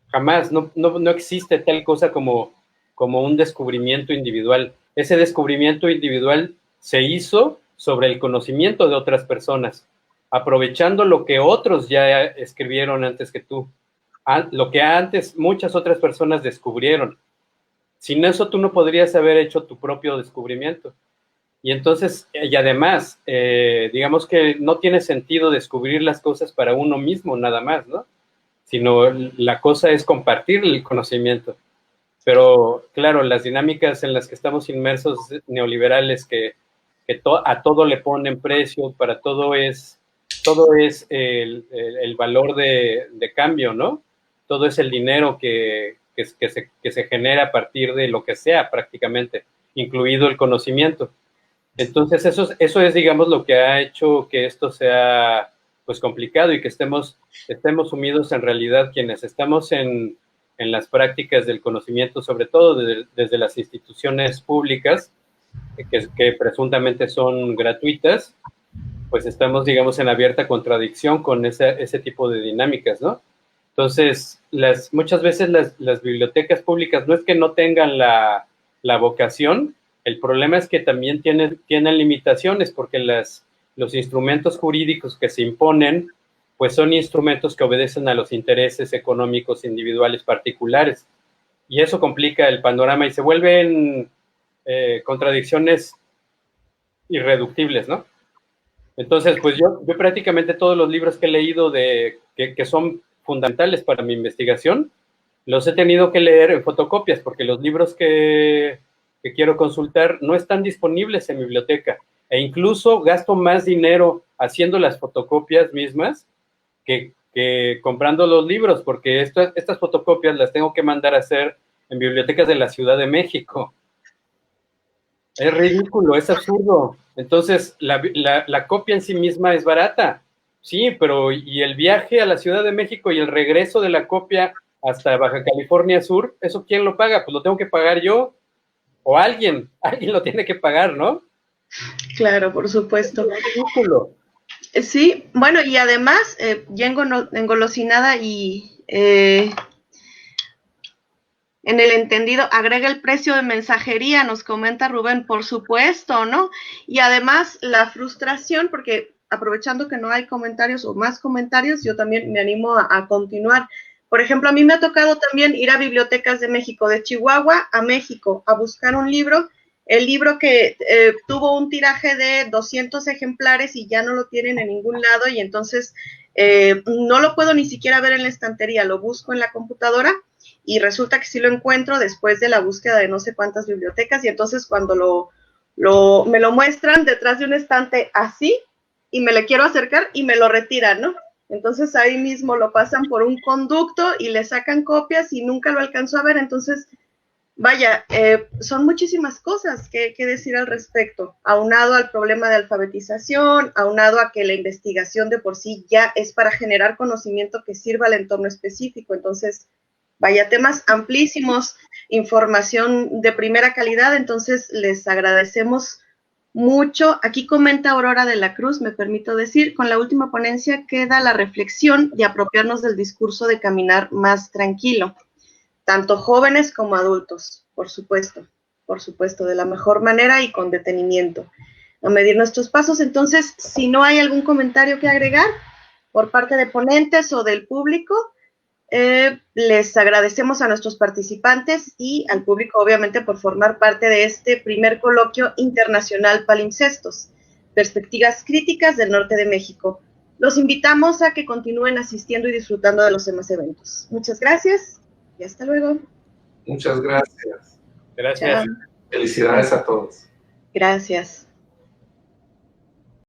Jamás, no existe tal cosa como un descubrimiento individual. Ese descubrimiento individual se hizo sobre el conocimiento de otras personas, aprovechando lo que otros ya escribieron antes que tú, lo que antes muchas otras personas descubrieron. Sin eso tú no podrías haber hecho tu propio descubrimiento. Y entonces, y además, digamos que no tiene sentido descubrir las cosas para uno mismo nada más, ¿no? Sino la cosa es compartir el conocimiento. Pero, claro, las dinámicas en las que estamos inmersos neoliberales que a todo le ponen precio, para todo es el valor de cambio, ¿no? Todo es el dinero que se genera a partir de lo que sea prácticamente, incluido el conocimiento. Entonces, eso es, digamos, lo que ha hecho que esto sea, pues, complicado y que estemos sumidos en realidad quienes estamos en las prácticas del conocimiento, sobre todo desde las instituciones públicas, que presuntamente son gratuitas, pues estamos, digamos, en abierta contradicción con ese tipo de dinámicas, ¿no? Entonces, muchas veces las bibliotecas públicas no es que no tengan la vocación, el problema es que también tienen limitaciones, porque los instrumentos jurídicos que se imponen, pues son instrumentos que obedecen a los intereses económicos individuales particulares. Y eso complica el panorama y se vuelven contradicciones irreductibles, ¿no? Entonces, pues yo prácticamente todos los libros que he leído que son fundamentales para mi investigación, los he tenido que leer en fotocopias, porque los libros que quiero consultar no están disponibles en mi biblioteca, e incluso gasto más dinero haciendo las fotocopias mismas que comprando los libros, porque estas fotocopias las tengo que mandar a hacer en bibliotecas de la Ciudad de México. Es ridículo, es absurdo. Entonces, la copia en sí misma es barata. Sí, pero ¿y el viaje a la Ciudad de México y el regreso de la copia hasta Baja California Sur? ¿Eso quién lo paga? Pues lo tengo que pagar yo o alguien lo tiene que pagar, ¿no? Claro, por supuesto. Es ridículo. Sí, bueno, y además, ya engolosinada y en el entendido, agrega el precio de mensajería, nos comenta Rubén, por supuesto, ¿no? Y además la frustración, porque aprovechando que no hay comentarios o más comentarios, yo también me animo a continuar. Por ejemplo, a mí me ha tocado también ir a bibliotecas de México, de Chihuahua a México, a buscar un libro, el libro que tuvo un tiraje de 200 ejemplares y ya no lo tienen en ningún lado y entonces no lo puedo ni siquiera ver en la estantería, lo busco en la computadora y resulta que sí lo encuentro después de la búsqueda de no sé cuántas bibliotecas y entonces cuando me lo muestran detrás de un estante así y me le quiero acercar y me lo retiran, ¿no? Entonces ahí mismo lo pasan por un conducto y le sacan copias y nunca lo alcanzo a ver, entonces vaya, son muchísimas cosas que decir al respecto, aunado al problema de alfabetización, aunado a que la investigación de por sí ya es para generar conocimiento que sirva al entorno específico, entonces vaya, temas amplísimos, información de primera calidad, entonces les agradecemos mucho. Aquí comenta Aurora de la Cruz, me permito decir, con la última ponencia queda la reflexión de apropiarnos del discurso de caminar más tranquilo, tanto jóvenes como adultos, por supuesto, de la mejor manera y con detenimiento, a medir nuestros pasos. Entonces, si no hay algún comentario que agregar por parte de ponentes o del público, les agradecemos a nuestros participantes y al público, obviamente, por formar parte de este primer coloquio internacional Palimpsestos, Perspectivas Críticas del Norte de México. Los invitamos a que continúen asistiendo y disfrutando de los demás eventos. Muchas gracias y hasta luego. Muchas gracias. Gracias. Chao. Felicidades a todos. Gracias.